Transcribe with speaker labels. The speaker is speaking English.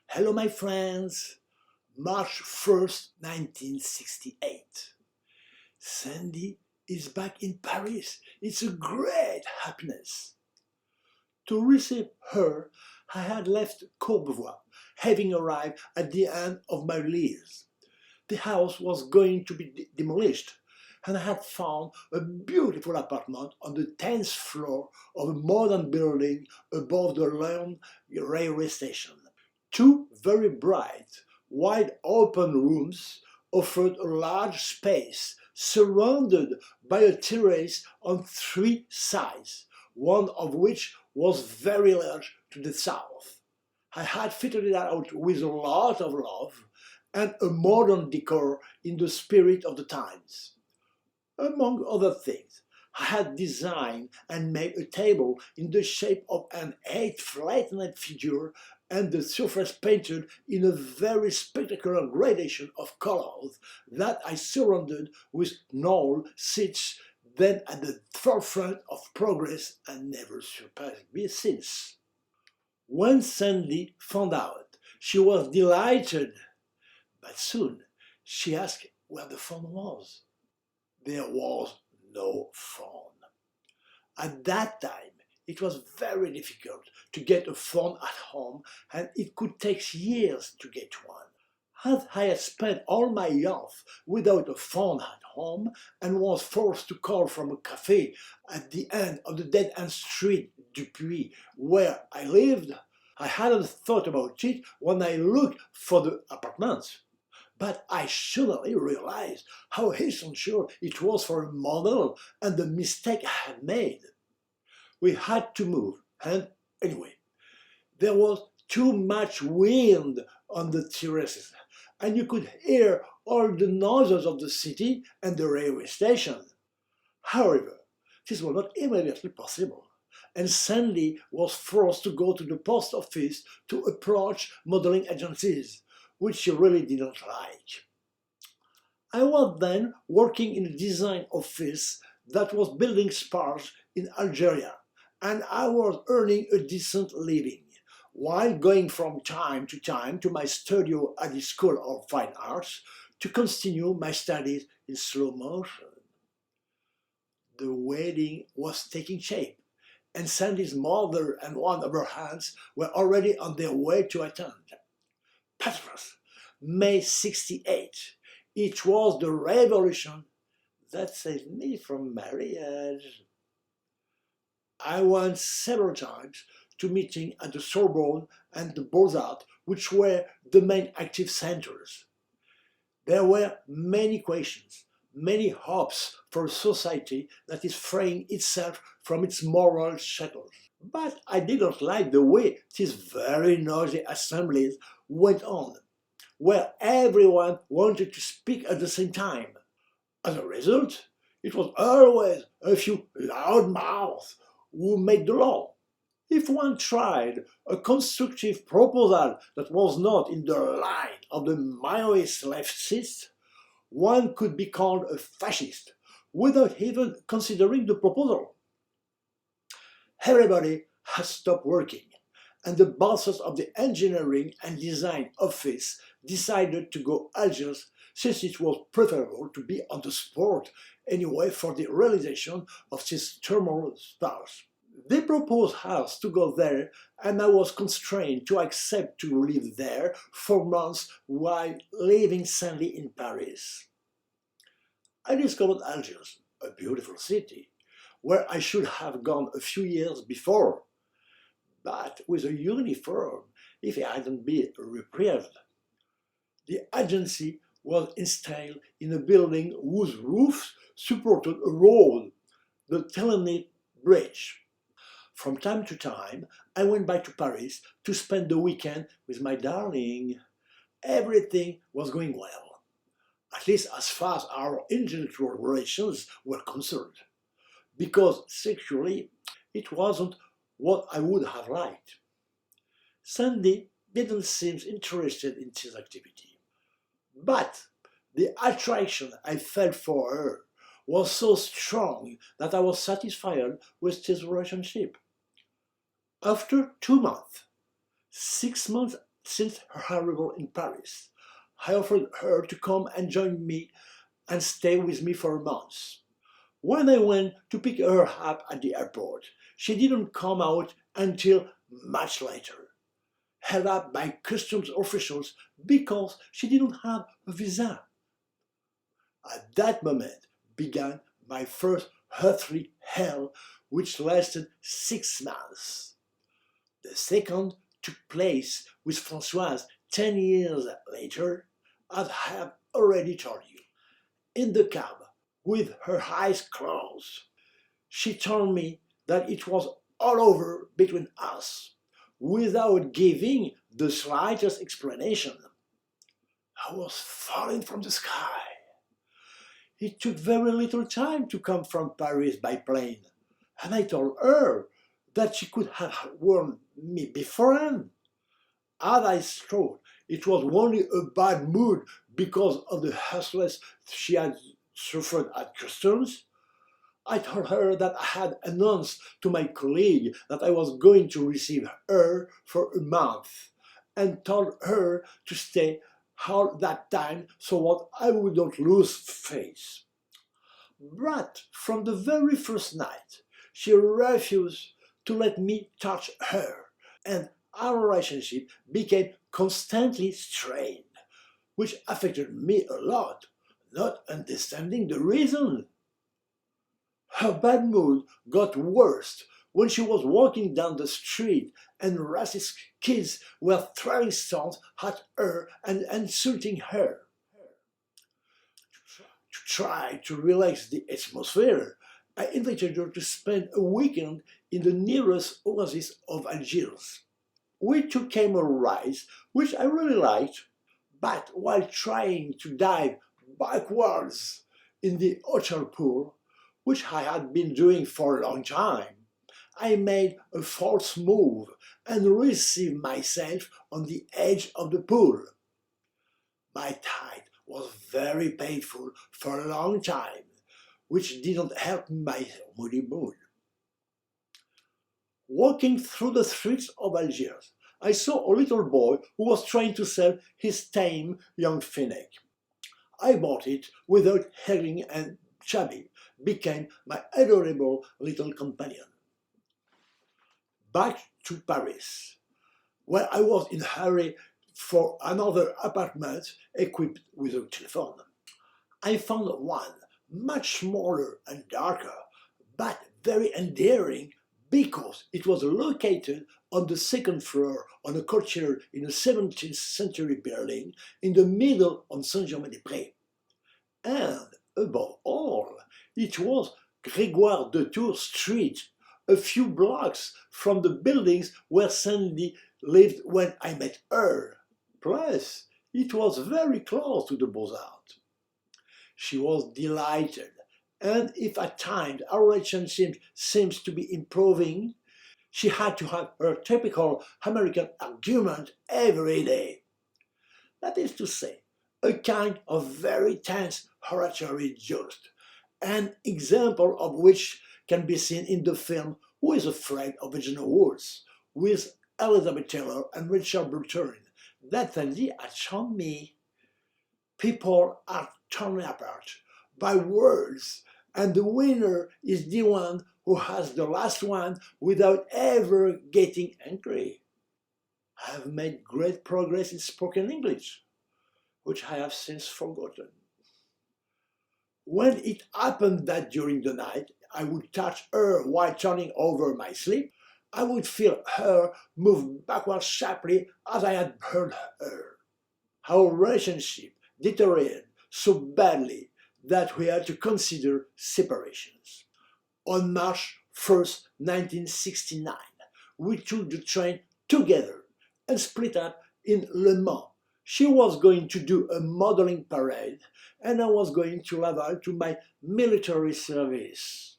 Speaker 1: Hello, my friends. March 1st, 1968. Sandy is back in Paris. It's a great happiness. To receive her, I had left Courbevoie, having arrived at the end of my lease. The house was going to be demolished, and I had found a beautiful apartment on the 10th floor of a modern building above the Lyon railway station. Two very bright, wide-open rooms offered a large space surrounded by a terrace on three sides, one of which was very large to the south. I had fitted it out with a lot of love and a modern decor in the spirit of the times. Among other things, I had designed and made a table in the shape of an 8 flattened figure and the surface painted in a very spectacular gradation of colors that I surrounded with knoll seats, then at the forefront of progress and never surpassed me since. When Sandy found out, she was delighted, but soon she asked where the phone was. There was no phone. At that time, it was very difficult to get a phone at home, and it could take years to get one. As I had spent all my youth without a phone at home and was forced to call from a cafe at the end of the dead-end street Dupuis where I lived, I hadn't thought about it when I looked for the apartments. But I suddenly realized how essential it was for a model and the mistake I had made. We had to move, and anyway, there was too much wind on the terraces, and you could hear all the noises of the city and the railway station. However, this was not immediately possible, and Sandy was forced to go to the post office to approach modeling agencies, which she really didn't like. I was then working in a design office that was building spars in Algeria, and I was earning a decent living, while going from time to my studio at the School of Fine Arts to continue my studies in slow motion. The wedding was taking shape, and Sandy's mother and one of her aunts were already on their way to attend. Patras, May 68. It was the revolution that saved me from marriage. I went several times to meetings at the Sorbonne and the Beaux-Arts, which were the main active centers. There were many questions, many hopes for a society that is freeing itself from its moral shackles. But I didn't like the way these very noisy assemblies went on, where everyone wanted to speak at the same time. As a result, it was always a few loud mouths who made the law. If one tried a constructive proposal that was not in the line of the Maoist leftists, one could be called a fascist without even considering the proposal. Everybody had stopped working, and the bosses of the engineering and design office decided to go Algiers, since it was preferable to be on the spot anyway for the realization of these thermal stars. They proposed us to go there, and I was constrained to accept to live there for months while leaving Sandy in Paris. I discovered Algiers, a beautiful city, where I should have gone a few years before, but with a uniform if it hadn't been reprieved. The agency was installed in a building whose roofs supported a road, the Telenite Bridge. From time to time, I went back to Paris to spend the weekend with my darling. Everything was going well, at least as far as our intellectual relations were concerned, because sexually it wasn't what I would have liked. Sandy didn't seem interested in this activity, but the attraction I felt for her was so strong that I was satisfied with this relationship. After 2 months, 6 months Since her arrival in Paris, I offered her to come and join me and stay with me for a month. When I went to pick her up at the airport, she didn't come out until much later, held up by customs officials because she didn't have a visa. At that moment began my first earthly hell, which lasted 6 months. The second took place with Françoise 10 years later, as I have already told you. In the cab, with her eyes closed, she told me that it was all over between us, without giving the slightest explanation. I was falling from the sky. It took very little time to come from Paris by plane, and I told her that she could have warned me beforehand. As I thought it was only a bad mood because of the hassles she had suffered at customs, I told her that I had announced to my colleague that I was going to receive her for a month, and told her to stay all that time so that I would not lose face. But from the very first night, she refused to let me touch her, and our relationship became constantly strained, which affected me a lot, not understanding the reason. Her bad mood got worse when she was walking down the street and racist kids were throwing stones at her and insulting her. To try to relax the atmosphere, I invited her to spend a weekend in the nearest oasis of Algiers. We took camel rides, which I really liked, but while trying to dive backwards in the hotel pool, which I had been doing for a long time, I made a false move and received myself on the edge of the pool. My tide was very painful for a long time, which didn't help my moody mood. Walking through the streets of Algiers, I saw a little boy who was trying to sell his tame young fennec. I bought it without haggling, and Chubby became my adorable little companion. Back to Paris, where I was in a hurry for another apartment equipped with a telephone. I found one much smaller and darker, but very endearing because it was located on the second floor on a courtyard in a 17th century building in the middle of Saint-Germain-des-Prés. And above all, it was Grégoire de Tours Street, a few blocks from the buildings where Sandy lived when I met her. Plus, it was very close to the Beaux-Arts. She was delighted, and if at times our relationship seems to be improving, she had to have her typical American argument every day. That is to say, a kind of very tense oratory just, an example of which can be seen in the film Who is Afraid of Virginia Woolf, with Elizabeth Taylor and Richard Burton, that Sandy had shown me. People are torn apart by words, and the winner is the one who has the last one without ever getting angry. I have made great progress in spoken English, which I have since forgotten. When it happened that during the night I would touch her while turning over my sleep, I would feel her move backwards sharply as I had heard her. Our relationship deteriorated so badly that we had to consider separations. On March 1st, 1969, we took the train together and split up in Le Mans. She was going to do a modeling parade, and I was going to Laval to my military service.